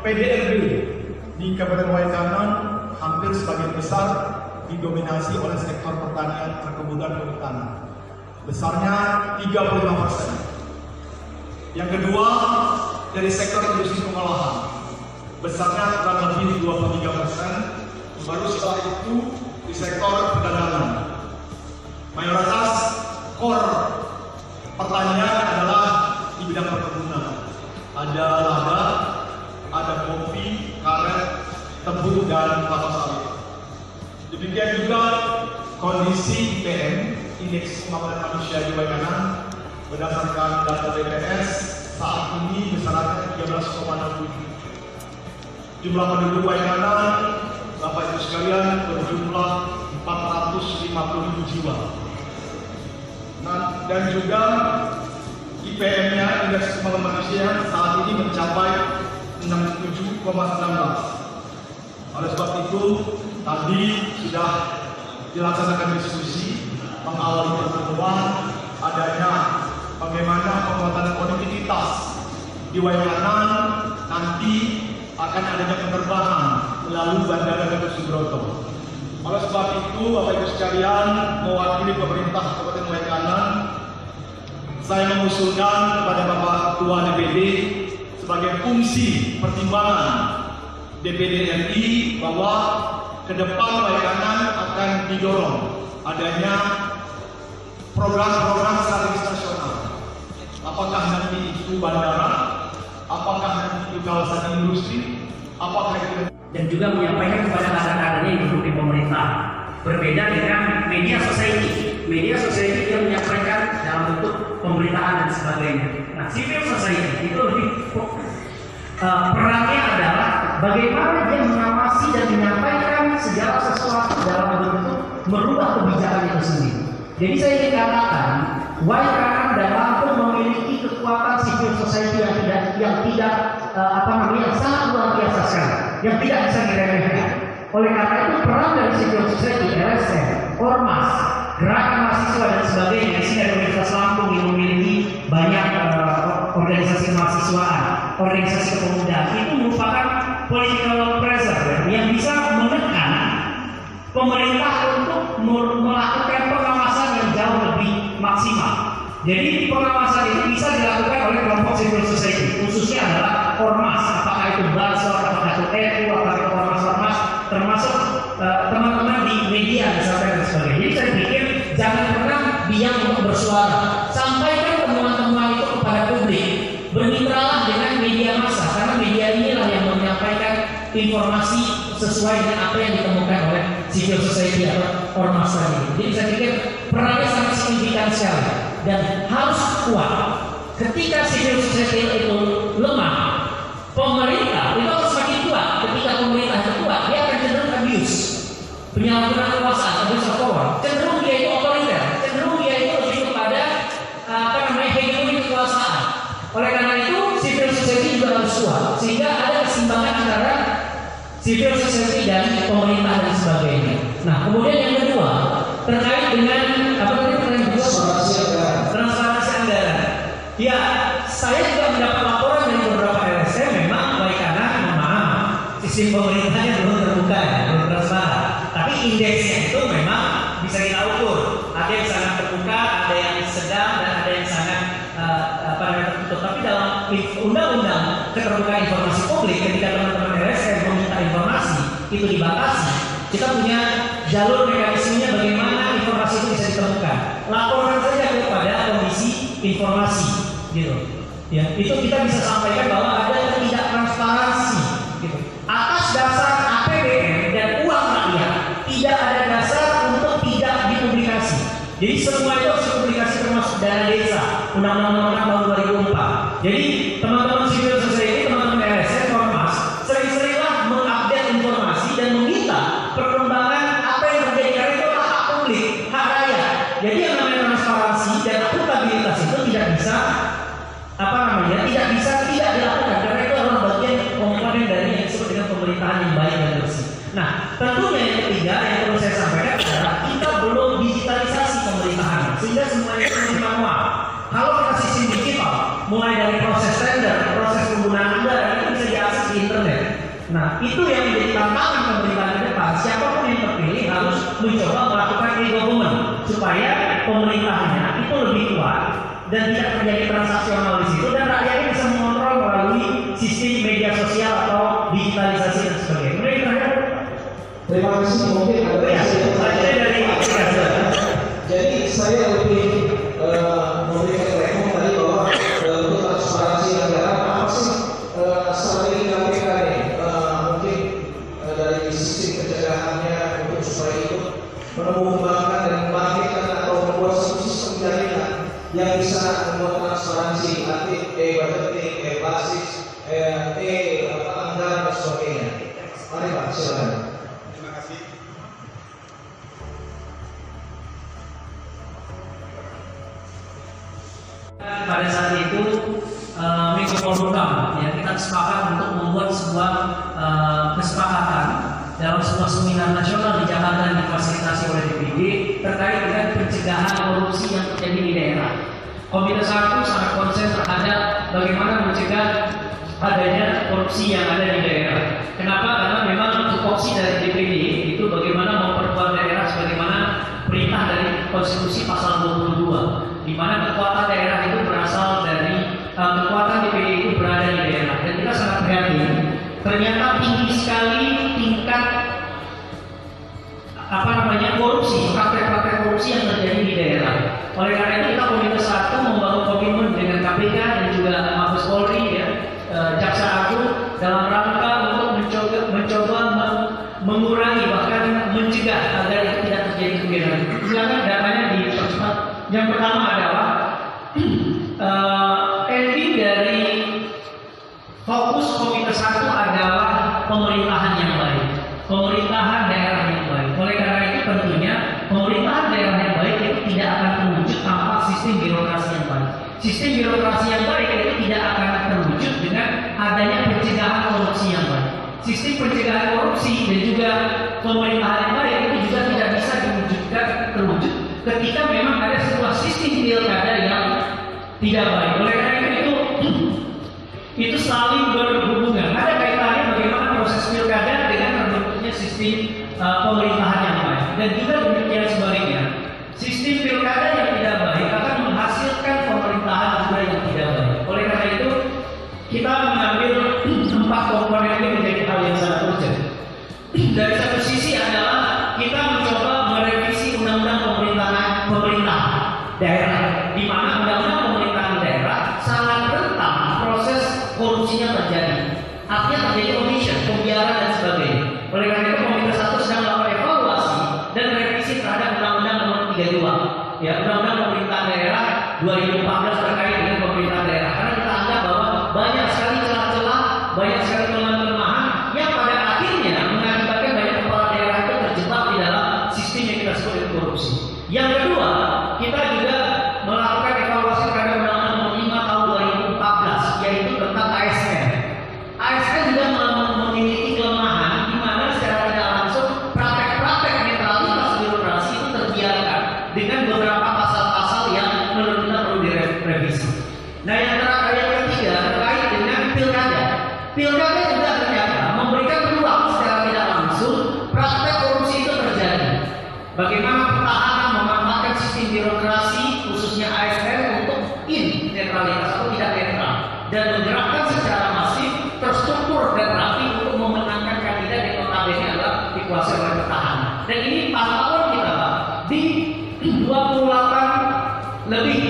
PDRB di Kabupaten Waikanan hampir sebagian besar didominasi oleh sektor pertanian, perkebunan, dan kehutanan. Besarnya 35%. Yang kedua, dari sektor industri pengolahan. Besarnya kurang lebih 23%. Baru setelah itu di sektor perdagangan. Mayoritas core pertanian adalah di bidang perkebunan. Ada lada, ada kopi, karet, tebu, dan kelapa sawit. Demikian juga kondisi IPM, Indeks Pembangunan Manusia di Waikanan, berdasarkan data BPS saat ini besarannya 13,67. Jumlah penduduk Waikanan, Bapak Ibu sekalian, berjumlah 450.000 jiwa. Nah, dan juga IPM-nya, Indeks Pembangunan Manusia, saat ini mencapai 67,19. Oleh sebab itu, tadi sudah dilaksanakan diskusi mengawali pertemuan adanya bagaimana penguatan konektivitas di Waikanan nanti akan adanya penerbangan melalui Bandara Gatot Subroto. Oleh sebab itu, Bapak Ibu sekalian, mewakili pemerintah Kabupaten Waikanan, saya mengusulkan kepada Bapak Ketua DPD sebagai fungsi pertimbangan DPD RI bahwa ke depan Waikanan akan didorong adanya program-program strategis nasional. Apakah nanti itu bandara, apakah nanti itu kawasan industri, apakah itu, dan juga menyampaikan kepada kader-kadernya yang duduk di pemerintah. Berbeda dengan media society. Media society yang menyampaikan dalam bentuk pemberitaan dan sebagainya. Nah, civil society itu lebih perannya adalah bagaimana dia mengawasi dan menyampaikan segala sesuatu dalam bentuk merubah kebijakan itu sendiri. Jadi saya ingin katakan, Waikanan dan Lampung memiliki kekuatan civil society yang tidak sangat luar biasa sekali, yang tidak bisa diremehkan. Oleh karena itu peran dari civil society, LSM, Ormas, gerakan mahasiswa dan sebagainya, di sini ada Universitas Lampung yang memiliki banyak organisasi mahasiswaan, organisasi kepemudaan, itu merupakan political pressure yang bisa menekan pemerintah untuk melakukan pengawasan yang jauh lebih maksimal. Jadi pengawasan itu bisa dilakukan oleh kelompok civil society, khususnya adalah ormas, apakah itu Basor, apakah itu EPU, apakah itu ormas-ormas, termasuk teman-teman di media misalnya dan sebagainya. Jadi saya pikir jangan pernah diam untuk bersuara, sampaikan temuan-temuan itu kepada publik, bermitralah dengan media massa, karena media inilah yang menyampaikan informasi sesuai dengan apa yang ditemukan oleh civil society atau ormas tadi. Jadi saya pikir perannya sangat signifikan sekali dan harus kuat. Ketika civil society itu lemah, pemerintah itu harus semakin kuat. Ketika pemerintah itu kuat, dia akan cenderung abuse, penyalahgunaan kekuasaan, abuse of power. Cenderung dia itu otoriter, cenderung dia itu lebih kepada hegemoni kekuasaan. Oleh karena itu, civil society juga harus kuat sehingga ada keseimbangan antara civil society dan pemerintah dan sebagainya. Nah, kemudian yang kedua terkait dengan transparansi anggaran. Ya, saya juga mendapat laporan dari beberapa LSM memang Waikanan memang sistem pemerintahnya belum terbuka, belum transparan. Tapi indeksnya itu memang bisa kita ukur. Ada yang sangat terbuka, ada yang sedang, dan ada yang sangat tertutup. Tapi dalam undang-undang keterbukaan informasi publik, ketika teman-teman LSM meminta informasi itu dibatasi, kita punya jalur mekanismenya bagaimana informasi itu bisa ditemukan. Laporan saja kepada Komisi Informasi, gitu. Ya, itu kita bisa sampaikan bahwa ada ketidaktransparansi, gitu. Atas dasar APBN dan uang rakyat, tidak ada dasar untuk tidak dipublikasi. Jadi semua itu harus dipublikasi termasuk dana desa, Undang-Undang tahun 2004. Jadi teman-teman civil society, teman-teman LSM, Ormas, sering-seringlah mengupdate informasi dan meminta perkembangan apa yang terjadi, karena itu adalah hak publik, hak rakyat. Jadi yang namanya transparansi dan akuntabilitas itu tidak bisa tidak dilakukan, karena itu adalah bagian komponen dari yang disebut dengan pemerintahan yang baik dan bersih. Nah, tentunya yang ketiga yang perlu saya sampaikan adalah kita belum digitalisasi pemerintahan, sehingga semuanya itu manual. Kalau kita sistem digital, mulai dari proses tender, proses penggunaan anggaran itu bisa diakses di internet. Nah, itu yang menjadi tantangan pemerintahan ke depan. Siapapun yang terpilih harus mencoba melakukan e-government supaya pemerintahnya itu lebih kuat dan tidak terjadi transaksional di situ, dan rakyatnya bisa mengontrol melalui sistem media sosial atau digitalisasi dan sebagainya. Mereka Terima kasih, mungkin ada saya dari aplikasi. Jadi saya lebih memberikan rekom tadi bahwa untuk transparansi anggaran apa sih strategi KPK ini? Mungkin dari sisi pencegahannya untuk supaya itu mengembangkan dan membangkitkan atau membuat satu sistem jaringan yang bisa membuat transparansi, budgeting, basis, anggaran dan sebagainya. Mari Pak, silakan. Pada saat itu Menko Polhukam ya, kita sepakat untuk membuat sebuah kesepakatan dalam sebuah seminar nasional di Jakarta yang difasilitasi oleh DPD terkait dengan pencegahan korupsi yang terjadi di daerah. Komite 1 sangat konsen terhadap bagaimana mencegah adanya korupsi yang ada di daerah. Kenapa? Karena memang tupoksi dari DPD itu bagaimana memperkuat daerah sebagaimana perintah dari Konstitusi pasal 22, di mana kekuatan daerah itu berasal dari kekuatan DPD itu berada di daerah. Dan kita sangat prihatin, ternyata tinggi sekali tingkat korupsi, praktek-praktek korupsi yang terjadi di daerah. Oleh karena itu kita Komite 1 membangun komitmen dengan KPK dan juga Mabes Polri ya, Jaksa Agung dalam rangka untuk mencoba mengurangi bahkan mencegah agar itu tidak terjadi kemudian. Silakan datanya dipercepat. Yang pertama adalah ending dari fokus Komite 1 adalah pemerintahan yang baik, pemerintahan daerah yang baik. Oleh karena itu tentunya pemerintahan daerah yang baik itu tidak akan terwujud tanpa sistem birokrasi yang baik. Sistem birokrasi yang baik itu tidak akan terwujud dengan adanya pencegahan korupsi yang baik. Sistem pencegahan korupsi dan juga pemerintahan yang baik itu juga tidak bisa terwujud ketika memang ada sebuah sistem pilkada yang tidak baik. Oleh karena itu saling berhubungan. Ada kaitannya bagaimana proses pilkada dengan terbentuknya sistem pemerintahan yang baik, dan juga demikian sebaliknya. Sistem pilkada yang tidak baik akan menghasilkan pemerintahan juga yang tidak baik. Oleh karena itu kita mengambil 4 komponen ini menjadi hal yang sangat urgent. Dari satu sisi adalah kita mencoba merevisi undang-undang pemerintah daerah, di mana undang-undang pemerintahan daerah sangat rentan proses korupsinya terjadi. Artinya terjadi omission, pembiaran dan sebagainya. Oleh karena itu Komite 1 sedang melakukan evaluasi dan revisi terhadap Undang-Undang Nomor 32, ya, Undang-Undang Pemerintahan Daerah 2014 terkait dengan pemerintahan daerah. Karena kita anggap bahwa banyak sekali celah-celah, banyak sekali kelemahan-kelemahan yang pada akhirnya mengakibatkan banyak kepala daerah itu terjebak di dalam sistem yang kita sebut itu korupsi. Yang kedua, kita juga melakukan evaluasi terhadap Undang-Undang Nomor 5 tahun 2014, yaitu tentang ASN. ASN juga memiliki kelemahan di mana secara tidak langsung praktek-praktek netralitas birokrasi itu terbiarkan dengan beberapa pasal-pasal yang menurut kita perlu direvisi. Nah, yang ketiga terkait dengan pilkada. Pilkada juga ternyata memberikan ruang secara tidak langsung praktek korupsi itu terjadi. Bagaimana petahana memanfaatkan sistem birokrasi khususnya ASN untuk netralitas atau tidak netral, dan menggerakkan secara masif, terstruktur dan rapi untuk memenangkan kandidat yang notabene adalah dikuasai oleh petahana. Dan ini pantauan kita di 28 lebih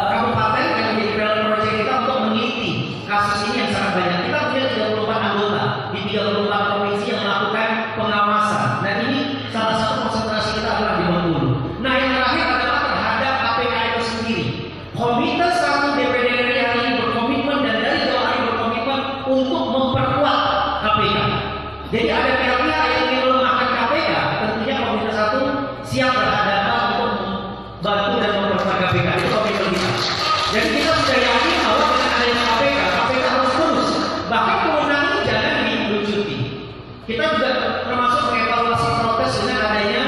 kabupaten yang menjadi pilot project kita untuk meneliti kasus ini yang sangat banyak. Kita punya 34 anggota di 34 provinsi yang melakukan pengawasan. Dan ini salah satu konsentrasi kita adalah di Bengkulu. Nah, yang terakhir adalah terhadap KPK itu sendiri. Komite 1 DPD RI hari ini berkomitmen dan dari jauh hari berkomitmen untuk memperkuat KPK. Jadi ada pihak-pihak yang ingin melemahkan KPK, tentunya Komite 1 siap berhadapan untuk membantu dan memperkuat KPK. Itu komitmen kita. Jadi kita sudah yakin bahwa dengan adanya KPK harus terus, bahkan kewenangan jangan dilucuti. Kita juga termasuk mengevaluasi protes dengan adanya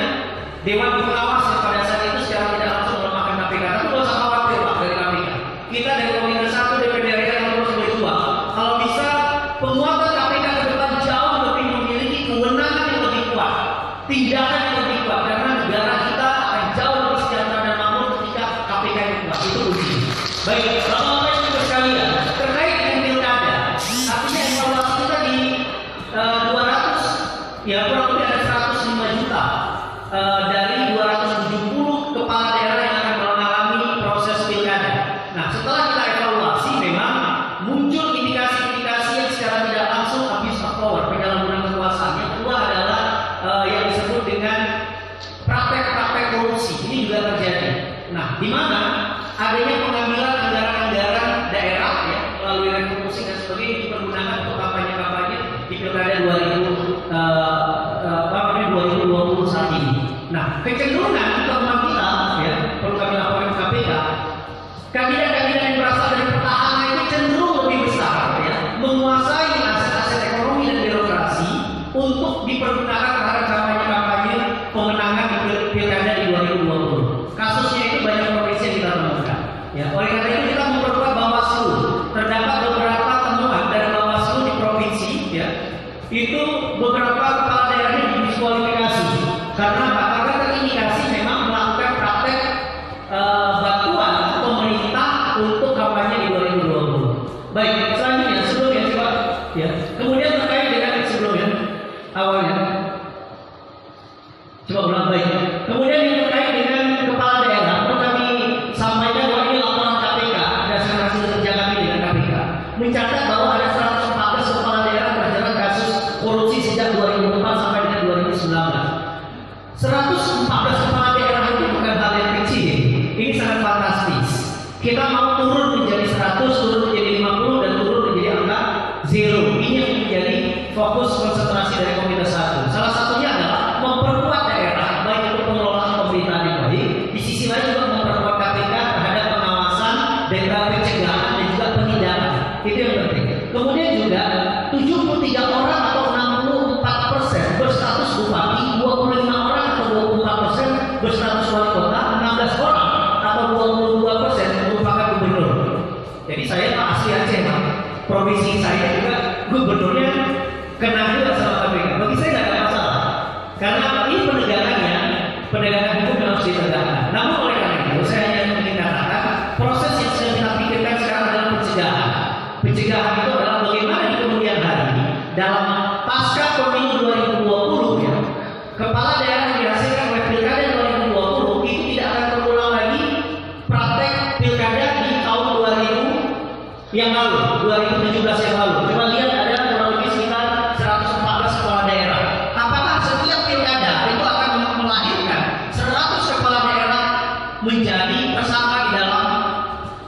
Dewan Pengawas yang pada saat itu secara tidak langsung melemahkan KPK. Tapi tidak usah khawatir Pak dari KPK. Kita dari Komite 1 DPD RI yang terus berjuang. Kalau bisa penguatan Nah, di mana adanya pengambilan anggaran-anggaran daerah ya melalui refocusing dan sebagainya dipergunakan untuk kampanye-kampanye di pilkada 2020 saat ini. Nah, kecenderungan teman kita ya perlu kami laporkan ke KPK, kandidat-kandidat yang berasal dari petahana itu cenderung lebih besar ya menguasai aset-aset ekonomi dan birokrasi untuk dipergunakan terhadap kampanye-kampanye pemenangan di pilkada di 2020. Kasusnya itu banyak provinsi yang kita temukan. Ya, oleh karena itu kita memperkuat Bawaslu. Terdapat beberapa temuan dari Bawaslu di provinsi, ya, itu beberapa kepala daerahnya didiskualifikasi karena terindikasi memang melakukan praktek bantuan pemerintah untuk kampanye di 2020. Baik, selanjutnya sebelumnya coba, ya. Kemudian terkait dengan sebelumnya awalnya. Coba ulang baik. Kemudian yang terkait dengan kepala daerah, perlu kami sampaikan bahwa ini laporan KPK berdasarkan hasil kerja kami dengan KPK mencatat bahwa ada 114 kepala daerah terjerat kasus korupsi sejak 2004 sampai dengan 2019. 114 kepala daerah itu bukan hal yang kecil. Ini sangat fantastis. Kita mau turun menjadi 100, turun menjadi 50 dan turun menjadi angka 0. Ini yang menjadi fokus konsentrasi dari Komite 1. Salah satunya adalah memperkuat daerah baik untuk pengelolaan pemerintahan yang baik, di sisi lain juga memperkuat KPK terhadap pengawasan dan pencegahan dan juga penindakan. Itu yang penting. Kemudian juga 73 orang atau 64% berstatus bupati, 25 orang atau 24% berstatus wali kota, 16 orang atau 22% merupakan gubernur. Jadi saya Pak asli Aceh, Pak. Provinsi saya juga gubernurnya kena juga sama KPK. Bagi saya tidak ada masalah. Karena ini penegakan hukum yang harus ditegakkan. Namun oleh karena itu saya hanya ingin katakan proses yang sedang kita pikirkan sekarang adalah pencegahan. Pencegahan itu adalah bagaimana di kemudian hari dalam pasca pemilu 2020 ya, kepala daerah yang dihasilkan oleh pilkada 2020 itu tidak akan terulang lagi praktek pilkada di tahun 2000 yang lalu, 2017 yang lalu. Coba lihat ada kurang lebih sekitar 114 kepala daerah. Apakah setiap pilkada itu akan melahirkan 100 kepala daerah menjadi tersangka di dalam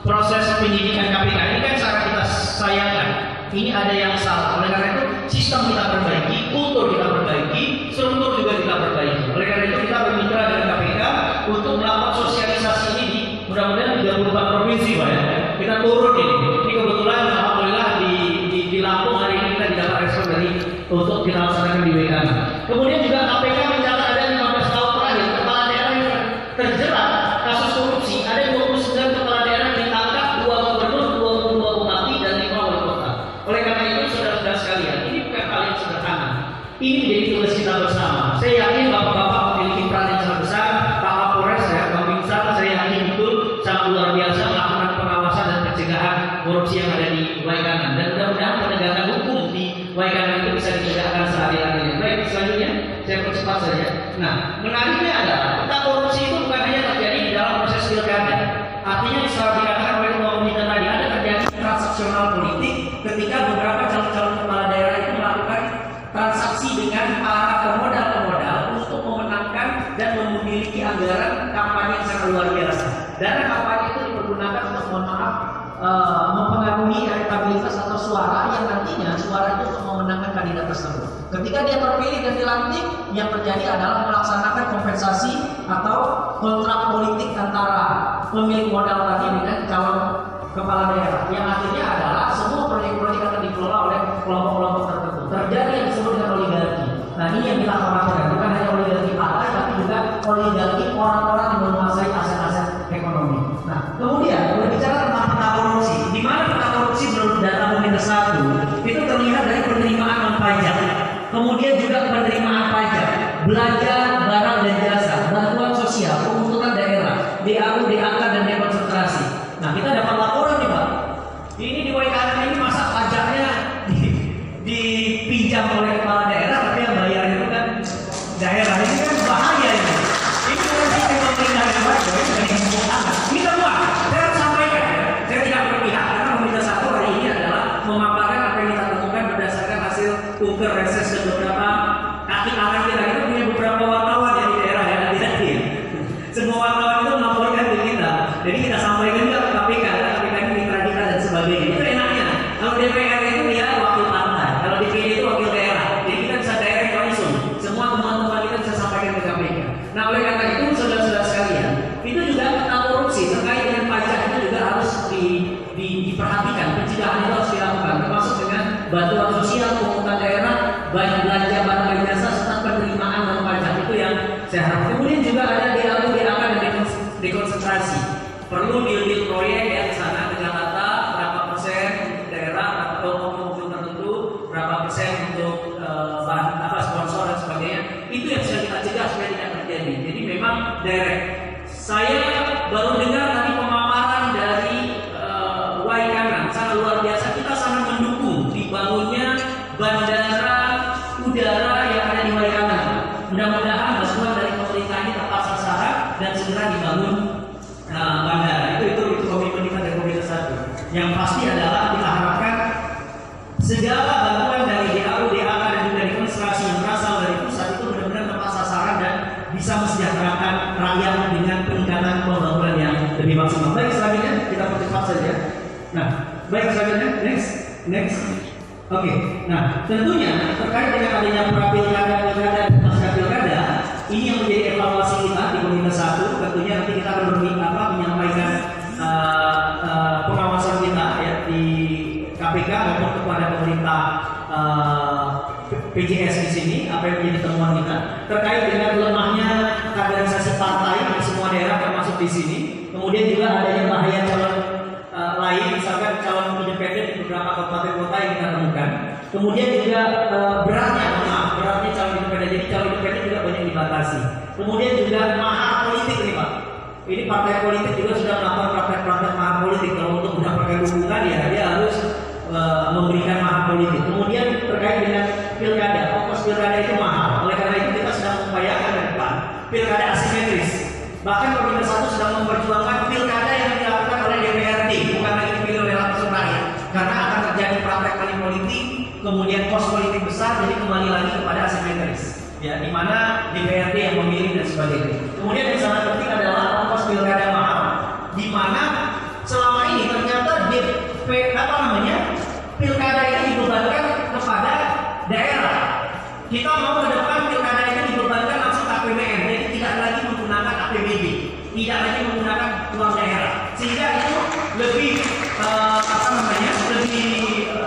proses penyidikan KPK? Ini kan sangat kita sayangkan. Ini ada yang salah. Oleh karena itu sistem kita perbaiki, kultur kita perbaiki, struktur juga kita perbaiki. Oleh karena itu kita bermitra dengan KPK untuk melakukan sosialisasi ini di mudah-mudahan 34 provinsi, Pak ya. Kita turun ini. Ini kebetulan alhamdulillah di Lampung hari ini kita didapat respon dari untuk kita laksanakan di WKN. Kemudian juga KPK mencatat ada 15 tahun terakhir kepala daerah yang terjerat kasus korupsi. Ada 29 kepala daerah yang ditangkap, 2 gubernur, 22 bupati dan 5 wali kota. Oleh karena itu saudara-saudara sekalian, ini bukan hal yang sederhana. Ini menjadi tugas kita bersama. Saya yakin bapak-bapak memiliki peran yang sangat besar. Pak Kapolres ya, Bang Binsar, saya yakin betul sangat luar biasa melakukan pengawasan dan pencegahan korupsi yang ada di Waikanan. Dan mudah-mudahan penegakan hukum di Waikanan itu bisa ditegakkan seadil-adilnya. Baik, selanjutnya saya percepat saja. Nah, menariknya adalah tentang korupsi itu bukan hanya terjadi di dalam proses pilkada. Artinya setelah dikatakan oleh ketua komite tadi ada terjadi transaksional politik ketika beberapa calon-calon kepala daerah itu melakukan transaksi dengan para pemodal-pemodal untuk memenangkan dan memiliki anggaran kampanye yang sangat luar biasa. Dana kampanye itu dipergunakan untuk mempengaruhi elektabilitas atau suara yang nantinya suara itu untuk memenangkan kandidat tersebut. Ketika dia terpilih dan dilantik, yang terjadi adalah melaksanakan kompensasi atau kontrak politik antara pemilik modal tadi dengan calon kepala daerah, yang akhirnya adalah semua proyek-proyek akan dikelola oleh kelompok-kelompok tertentu. Terjadi yang disebut dengan oligarki. Nah, ini yang kita khawatirkan, bukan hanya oligarki partai, tapi juga oligarki orang-orang yang menguasai aset-aset ekonomi. Nah, kemudian berbicara tentang peta korupsi, di mana peta korupsi menurut data Komite 1 itu terlihat dari penerimaan non pajak, kemudian juga penerimaan pajak, belanja barang dan jasa, bantuan sosial, pembentukan daerah, DAU, DAK dan dekonsentrasi. Nah, kita dapat laporan nih, Pak. Ini di Waikanan ini masa pajaknya dipinjam oleh kepala daerah, tapi yang bayar itu kan daerah. Ini kan bahaya ini. Ini bukan sistem pemerintahan yang baik, ini semua. Saya harus sampaikan, saya tidak berpihak karena Komite 1 hari ini adalah memaparkan apa yang kita temukan berdasarkan hasil ukur reses dan beberapa kaki tangan kita. Kita punya beberapa wartawan dari daerah ya. Nah, oleh karena itu saudara-saudara sekalian, itu juga tentang korupsi terkait dengan pajak itu juga harus diperhatikan. Pencegahan itu harus dilakukan, termasuk dengan bantuan sosial, pungutan daerah, baik belanja barang dan jasa serta penerimaan non pajak, itu yang saya harap. Kemudian juga ada DAU, DAK dan dekonsentrasi. Perlu deal proyek ya di sana dengan data berapa persen untuk daerah atau mobil tertentu, berapa persen untuk sponsor dan sebagainya. Itu yang sudah kita cegah supaya tidak terjadi. Jadi memang direct. Saya baru dengar tadi pemaparan dari Waikanan, sangat luar biasa. Kita sangat mendukung dibangunnya bandara udara yang ada di Waikanan. Mudah-mudahan bantuan dari pemerintah ini tepat sasaran dan segera dibangun bandara. Itu komitmen kita dari Komite 1. Yang pasti adalah kita harapkan segala bantuan dari DAU, DAK dan juga demonstrasi yang berasal dari pusat itu benar-benar tepat sasaran dan bisa mesejahterakan rakyat dengan peningkatan pembangunan yang lebih maksimal. Baik, selanjutnya kita percepat saja. Nah, baik, selanjutnya next. Oke. Nah, tentunya terkait dengan adanya pra-pilkada, pilkada dan pasca pilkada, ini yang menjadi evaluasi kita di Komite 1. Tentunya nanti kita akan menyampaikan pengawasan kita ya di KPK maupun kepada pemerintah PJS di sini, apa yang menjadi temuan kita terkait dengan lemahnya kaderisasi partai di semua daerah termasuk di sini. Kemudian juga adanya bahaya calon lain, misalkan calon independen di beberapa kabupaten kota yang kita temukan. Kemudian juga beratnya calon independen. Jadi calon independen juga banyak dibatasi. Kemudian juga mahar politik nih Pak. Ini partai politik juga sudah melakukan praktek-praktek mahar politik. Kalau untuk mendapatkan dukungan ya dia harus memberikan mahar politik. Kemudian terkait dengan pilkada, ongkos pilkada itu mahal. Oleh karena itu kita sedang mengupayakan ke depan pilkada asimetris. Bahkan Komite 1 sedang memperjuangkan pilkada yang dilakukan oleh DPRD, bukan lagi dipilih oleh langsung rakyat. Karena akan terjadi praktek money politik, kemudian kos politik besar, jadi kembali lagi kepada asimetris. Ya, di mana DPRD yang memilih dan sebagainya. Kemudian yang sangat penting adalah ongkos pilkada mahal, di mana selama ini ternyata pilkada ini dibebankan kepada daerah. Kita mau ke depan pilkada ini dibebankan langsung APBN, jadi tidak lagi menggunakan APBD, tidak lagi menggunakan uang daerah, sehingga itu lebih lebih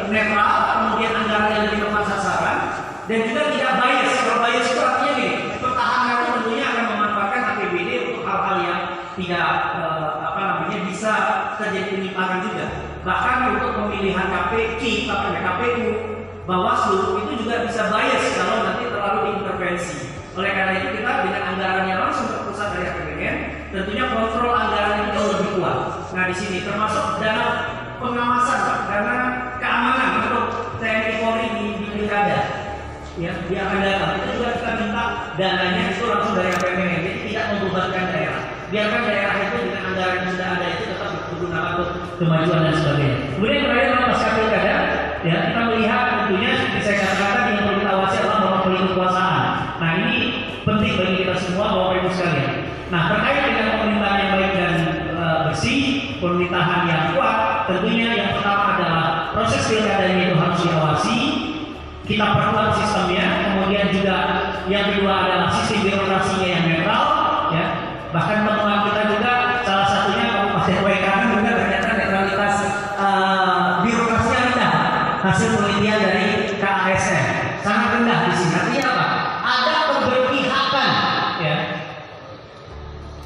netral, kemudian anggarannya lebih tepat sasaran, dan juga tidak bias. Kalau bias itu artinya gini, petahana itu tentunya akan memanfaatkan APBD untuk hal-hal yang tidak bisa terjadi penyimpangan juga. Bahkan untuk pemilihan KPU, Bawaslu itu juga bisa bias kalau nanti terlalu diintervensi. Oleh karena itu kita dengan anggarannya langsung terpusat dari APBN, tentunya kontrol anggaran itu jauh lebih kuat. Nah di sini termasuk dana pengawasan, dana keamanan untuk TNI Polri di pilkada. Ya, di akan datang itu juga kita minta dananya itu langsung dari APBN, jadi tidak membebankan daerah. Biarkan daerah itu dengan anggaran yang sudah ada itu tetap digunakan untuk kemajuan dan sebagainya. Kemudian terakhir pasca pilkada, ya kita melihat tentunya seperti saya katakan yang perlu kita awasi adalah monopoli kekuasaan. Nah ini penting bagi kita semua Bapak Ibu sekalian. Nah terkait dengan pemerintahan yang baik dan bersih, pemerintahan yang kuat, tentunya yang pertama adalah proses pilkadanya itu harus diawasi. Kita perkuat sistemnya, kemudian juga yang kedua adalah sistem birokrasinya yang netral, ya. Bahkan temuan kita juga salah satunya Kabupaten Waikanan juga ternyata netralitas birokrasinya rendah. Hasil penelitian dari KASN sangat rendah di sini. Artinya apa? Ada keberpihakan, ya.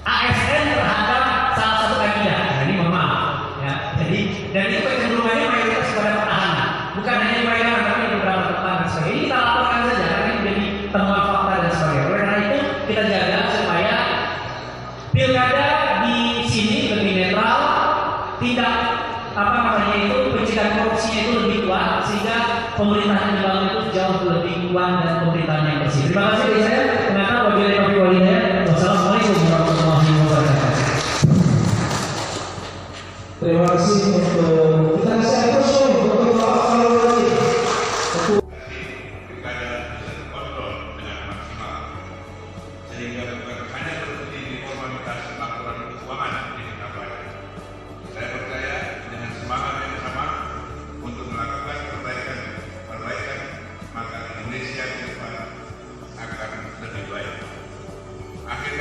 ASN terhadap salah satu kandidat. Nah, ini mohon maaf, ya. Jadi dan itu kecenderungannya mayoritas kepada petahana, bukan hanya di Waikanan tapi di beberapa tempat dan sebagainya. Ini kita laporkan saja karena ini menjadi temuan fakta dan sebagainya. Oleh karena itu kita jaga supaya pilkada di sini lebih netral, tidak pencegahan korupsinya itu lebih kuat, sehingga pemerintahan yang dibangun itu jauh lebih kuat dan pemerintahan yang bersih. Terima kasih dari saya. Ternyata wabillahi taufiq. Wassalamualaikum warahmatullahi wabarakatuh. Terima kasih untuk kita saya kosong untuk sehingga bukan hanya berhenti di formalitas laporan keuangan di Surabaya. Saya percaya dengan semangat yang sama untuk melakukan perbaikan, maka Indonesia ke depan akan lebih baik. Akhir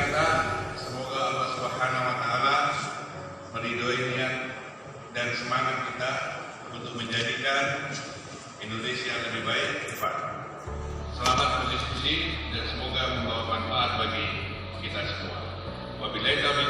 meridhoi niat dan semangat kita untuk menjadikan Indonesia lebih baik ke depan. Selamat berdiskusi dan semoga membawa manfaat bagi kita semua. Wabillahi taufiq.